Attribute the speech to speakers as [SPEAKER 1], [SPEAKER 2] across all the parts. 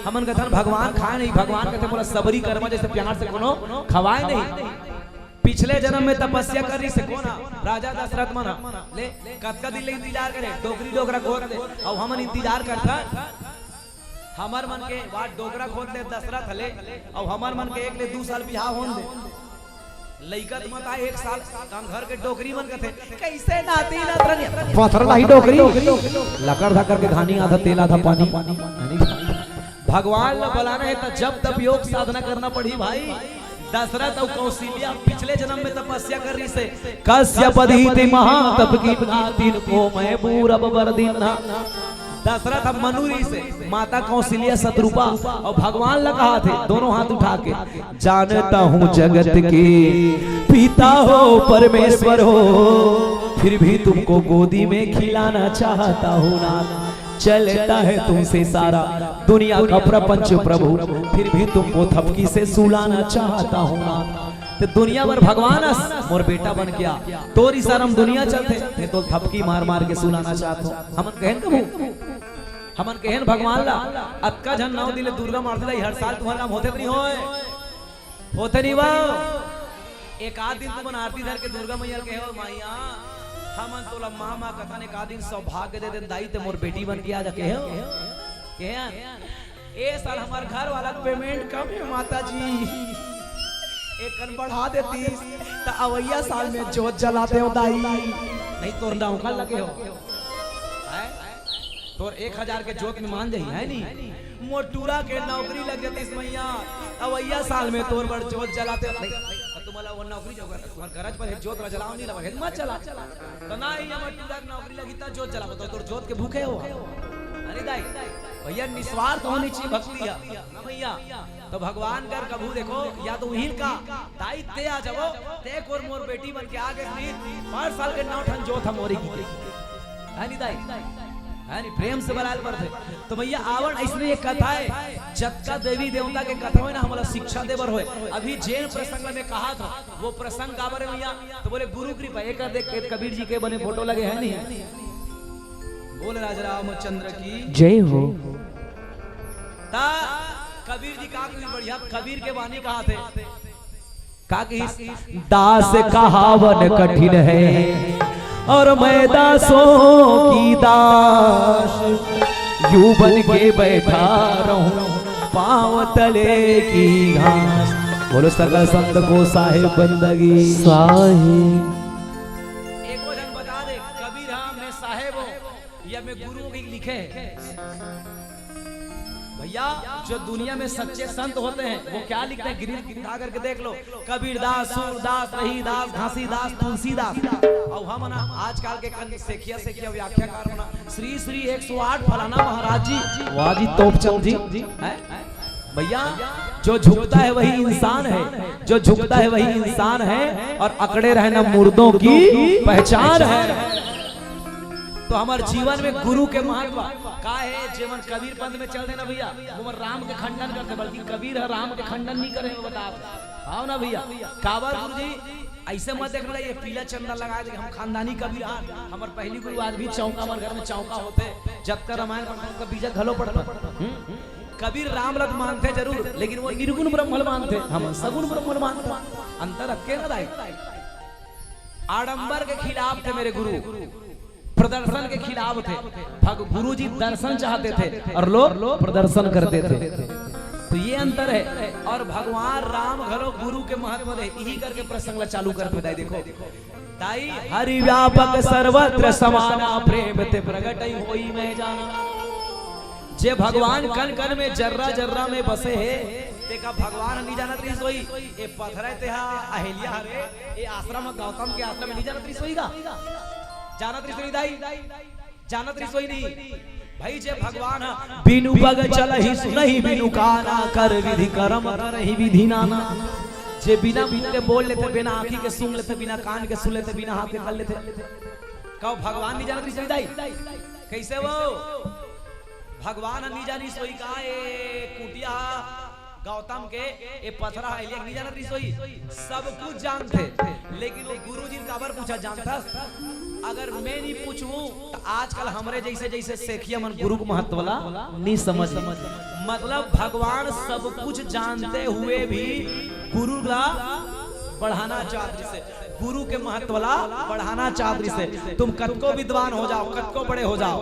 [SPEAKER 1] हमन कथन भगवान खाए नहीं, भगवान कहते बोला सबरी कर्म जैसे प्यार से कोनो खवाए नहीं। पिछले जन्म में तपस्या करी से कोना राजा दशरथ मना ले कतका दिन ले इंतजार करे डोगरी डोगरा खोद ले और हमन इंतजार करता हमर मन के बात डोगरा खोद ले दशरथ ले और हमर मन के एक ले 2 साल बियाह होन दे लइकत मत आए 1 साल काम घर के डोगरी मन कथे कैसे नाती नतरनी पत्थर लाही डोगरी लकड़ धकर के घानी आधा तेल आधा पानी भगवान ला बुलाना है तो जब तब योग साधना करना पड़ी भाई। दशरथ और कौशल्या पिछले जन्म में तपस्या कर रही से कश्यप दीति महातप की दिन को मैं पूरब वर दिन दशरथ अब मनुरी से माता कौशल्या शत्रुपा और भगवान लगा कहा थे दोनों हाथ उठा के जानता हूँ जगत के पिता हो परमेश्वर हो फिर भी तुमको गोदी में खिलाना चाहता हूँ ना चलता है तुमसे सारा दुनिया का प्रपंच प्रभु फिर भी तुमको थपकी से सुलाना चाहता हूँ ना तो दुनिया भर भगवान मोर बेटा बन गया तोरी शर्म दुनिया चलते तो थपकी मार मार के सुलाना चाहता हूँ। हमन कहन कबू हमन कहन भगवान ला अतका जन नाव दिले दुर्गा मारते लाई हर साल तुम्हारा काम होते नहीं होते नहीं वो एक आध दिन तुम आरती धर के दुर्गा मैया के हो मैया हमन तोला मामा कथा ने का दिन सौभाग्य दे देन दाई ते मोर बेटी बन के आ जाके हो केहन ए साल हमार घर वाला पेमेंट कम है माता जी एक कन बढ़ा देती तो अवैया साल में जोत जलाते हो दाई नहीं तोर नाव का लगे हो है तोर 1000 के जोत में मान जाई है नहीं मोटूरा के नौकरी लग जाती मैया अवैया साल में तोर बड़ जोत जलाते तुम्हारा वो नौकरी जो तुम्हार गरज पर जोत जलाओ नहीं लगा मत चला तो ना ही हमर टूरा नौकरी लगी त जोत जलाओ तो तोर जोत के भूखे हो अरे दाई भैया निस्वार्थ होनी चाहिए भक्ति ना भैया तो भगवान कर कबू देखो या तो उहिल का दाई ते आ जाओ ते कोर मोर बेटी बन के आगे नहीं 5 साल के 9 ठन जोत हम मोरी की है नहीं दाई है प्रेम से बलाल पर थे तो भैया आवण ऐसने एक कथा है जत्का देवी देवता के कथा है ना हमारा शिक्षा देवर होए अभी जैन प्रसंग में कहा था वो प्रसंग काबर है भैया तो बोले गुरु कृपा एक देख के कबीर जी के बने फोटो लगे है नहीं बोल राजा रामचंद्र की
[SPEAKER 2] जय हो।
[SPEAKER 1] ता कबीर जी का बढ़िया कबीर के वाणी कहा थे का कि
[SPEAKER 2] दास कहावन कठिन है और मैं दासों की दास यूं बन के बैठा रहूं पांव तले की घास बोलो सकल संत को साहिब बंदगी साहिब
[SPEAKER 1] एक वो जन बता दे कबीर हम मैं साहिब हो या मैं गुरु की लिखे भैया जो दुनिया में सच्चे संत होते हैं वो क्या लिखते हैं गिरी गिरा करके देख लो कबीर दास सूरदास रहीदास घासीदास तुलसीदास और हम ना आजकल के सेखिया व्याख्याकार होना श्री श्री 108 फलाना महाराज जी
[SPEAKER 2] वाह जी तोपचंद जी
[SPEAKER 1] भैया जो झुकता है वही इंसान है जो झुकता है वही इंसान है और अकड़े रहना मुर्दों की पहचान है। तो हमारे जीवन में गुरु के महत्व का है जीवन कबीर पंथ में चल देना भैया वो राम के खंडन करते बल्कि कबीर है राम के खंडन नहीं करे बता आओ ना भैया काबर गुरु जी ऐसे मत देखना ये पीला चंदा लगा दे हम खानदानी कबीर हमारे पहली गुरु आज भी चौका हमारे घर में चौका होते जब तक रामायण का बीजा घलो पड़ता कबीर राम रथ मानते जरूर लेकिन वो निर्गुण ब्रह्म मानते हम सगुण ब्रह्म मानते अंतर रखे ना दाई आडंबर के खिलाफ थे मेरे गुरु प्रदर्शन के खिलाफ थे गुरु जी दर्शन चाहते थे और लोग प्रदर्शन करते थे तो ये अंतर है और भगवान राम घरो गुरु के महत्व है यही करके प्रसंग चालू करते दाई देखो दाई हरि व्यापक सर्वत्र समाना प्रेम ते प्रगट होई मैं जाना जे भगवान कन कन में जर्रा जर्रा में बसे है देखा भगवान नहीं जानत रही सोई ए पथरा ते अहिल्या हरे ए आश्रम गौतम के आश्रम में नहीं जानत रही सोईगा जानत रही दाई जानत रही सोई नहीं भाई जे भगवान बिनु पग चलहि सुनहि बिनु काना कर विधि कर्म करहि विधि नाना जे बिना मुंह के बोल लेते बिना आंखी के सुन लेते बिना कान के सुन लेते बिना हाथ के कर लेते कहो भगवान नहीं जानत रही सोई दाई कैसे वो भगवान नहीं जानी सोई का ए कुटिया गौतम के ए पथरा है नहीं जानत रही सोई सब कुछ जानते लेकिन वो गुरु जी काबर पूछा जानता अगर मैं नहीं पूछूं तो आजकल हमरे जैसे जैसे सेखिया मन गुरु को महत्व वाला नहीं समझ मतलब भगवान सब कुछ जानते हुए भी गुरु ला बढ़ाना चाहते से, गुरु के महत्व ला बढ़ाना चाहते से। तुम कतको विद्वान हो जाओ, कतको बड़े हो जाओ,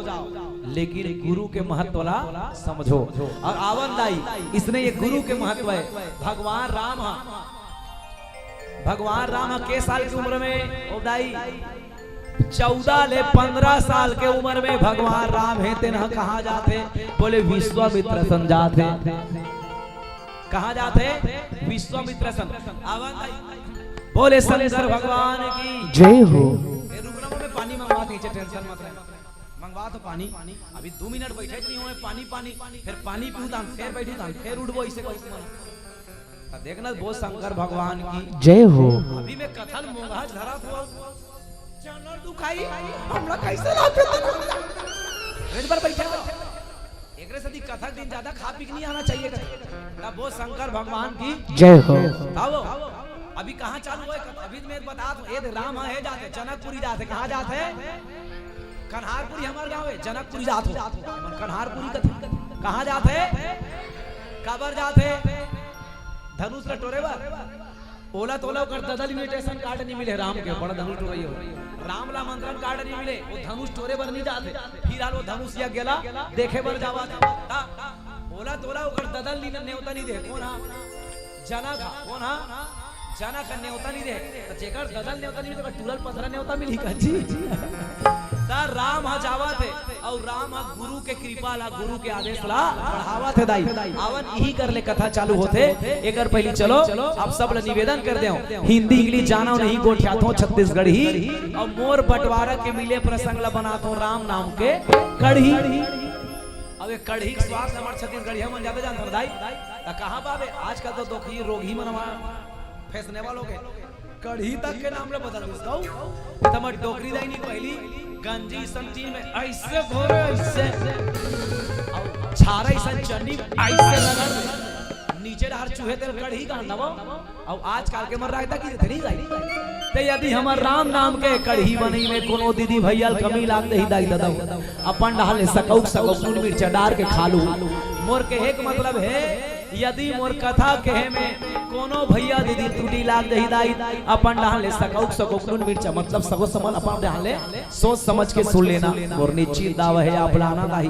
[SPEAKER 1] लेकिन गुरु के महत्व ला समझो। और आवन दाई इसने ये गुरु के महत्व है। भगवान राम के साल की उम्र में दाई 14 ले 15 साल के उम्र में भगवान राम है तेना कहाँ जाते? बोले विश्वामित्र सन जाते। कहाँ जाते? विश्वामित्र सन। बोले शंकर भगवान की
[SPEAKER 2] जय हो।
[SPEAKER 1] रुकना में पानी मंगवा दीजिए, टेंशन मत लेना, मंगवा तो पानी। अभी 2 मिनट बैठे नहीं हुए, पानी फिर पानी पीऊँ, फिर बैठी फिर उठबो, इसे देखना। वो शंकर भगवान की
[SPEAKER 2] जय हो।
[SPEAKER 1] अभी मैं कथन मोंघा धरा हुआ जानवर दुखाई हमला कैसे लाते रेड पर बैठे एकरे सदी कथक दिन ज्यादा खा पी नहीं आना चाहिए। तब वो शंकर भगवान की
[SPEAKER 2] जय हो।
[SPEAKER 1] आओ अभी कहाँ चालू है? अभी मैं बता दूं, ये राम है जाते जनकपुरी जाते। कहाँ जाते? कन्हारपुरी हमारे गांव है, जनकपुरी जाते कन्हारपुरी कहाँ जाते? कबर जाते धनुष रटोरे ओला तोला कर ददल इन्विटेशन कार्ड नहीं मिले राम के, बड़ा धनुष टोरे हो राम ला मंत्रण कार्ड नहीं मिले, वो धनुष टोरे बर नहीं जाते। फिर वो धनुष या गेला देखे बर जावा ओला तोला कर ददल नेवता नहीं दे। कौन हा? जनक। कौन हा? जनक नेवता नहीं दे। तो जेकर ददल नेवता नहीं दे टूरल पथरा नेवता मिली का जी। राम हा जावा थे और राम हा गुरु के कृपा ला, गुरु के आदेश ला बढ़ावा थे दाई। आवन यही कर ले कथा चालू होते। एक बार पहले चलो आप सब ला निवेदन कर दे, हिंदी इंग्लिश जानो नहीं गोठिया थो छत्तीसगढ़ी और मोर बंटवारा के मिले प्रसंग ला बना थो राम नाम के कढ़ी। अब ये कढ़ी के स्वाद हमारे छत्तीसगढ़ी मन ज्यादा जानते दाई। कहाँ बाबे आजकल तो दोखी रोगी मनवा फैसने वालों के कढ़ी तक के नाम ले बदल दो। तमर डोकरी दाई नहीं पहली गंजी संची में ऐसे घोरे ऐसे छारा सन चन्नी ऐसे रगड़ नीचे डार चूहे तेल कढ़ी का नवो। और आज काल के मर रहा कि इतनी जाई ते यदि हमर राम नाम के कढ़ी बनी में कोनो दीदी भैया कमी लाग दही दाई दादा अपन डाले सकौक नून मिर्च डार के खालू। मोर के एक मतलब है यदि मोर कथा कहे में कोनो भैया दीदी टूटी लाग दही दाई अपन डाले सकौक नून मिर्च मतलब सगो समन अपन डाले सोच समझ के सुन लेना। मोर निश्चित दाव है आप लाना दाई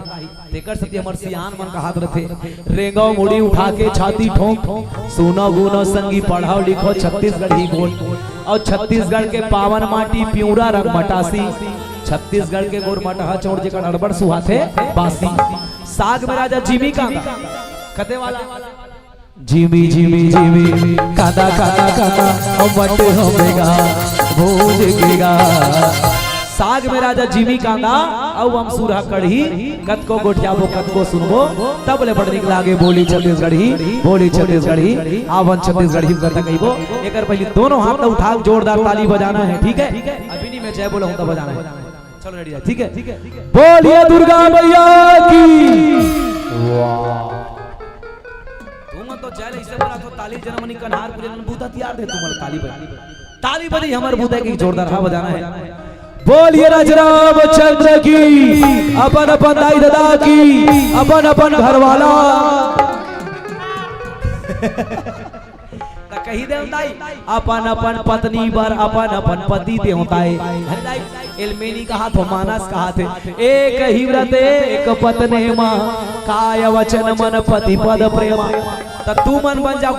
[SPEAKER 1] तेकर सती हमर सियान मन कहात रथे रेंगो मुड़ी उठा के छाती ठोक सुनो गुनो संगी पढ़ाओ लिखो छत्तीसगढ़ी बोल। और छत्तीसगढ़ के पावन माटी प्यूरा रंग मटासी, छत्तीसगढ़ के गोर मटहा चौड़ जेकर अड़बड़ सुहाथे बासी। साग में राजा जिमी का कते वाला
[SPEAKER 2] जिमी जिमी जिमी कादा कादा कादा मट होगा भूजेगा।
[SPEAKER 1] साग में राजा जिमी कांदा औ हम सूरा कढ़ी कतको गोठियाबो कतको सुनबो तब ले बड़ निक लागे बोली छत्तीसगढ़ी आवन छत्तीसगढ़ी करता कहिबो। एकर पहले दोनों हाथ उठा जोरदार ताली बजाना है, ठीक है? अभी नहीं मैं जय बोला हूं तब बजाना है। चलो रेडी है, ठीक है?
[SPEAKER 2] बोलिए दुर्गा मैया की। वाह
[SPEAKER 1] तुम तो जय इसे बोला तो ताली जनमनी कन्हारपुरी मन बूता तैयार दे तुम ताली बजी हमर बूता की जोरदार हा बजाना है।
[SPEAKER 2] बोलिए रामचंद्र की, अपन अपन दाई दादा की, अपन अपन घर वाला
[SPEAKER 1] कही दे दाई अपन अपन पत्नी बर अपन अपन पति दे होता है। एलमेनी कहा तो मानस कहा थे एक ही व्रत एक पत्नी मां काय वचन मन पति पद प्रेमा। तू मन बन जाओ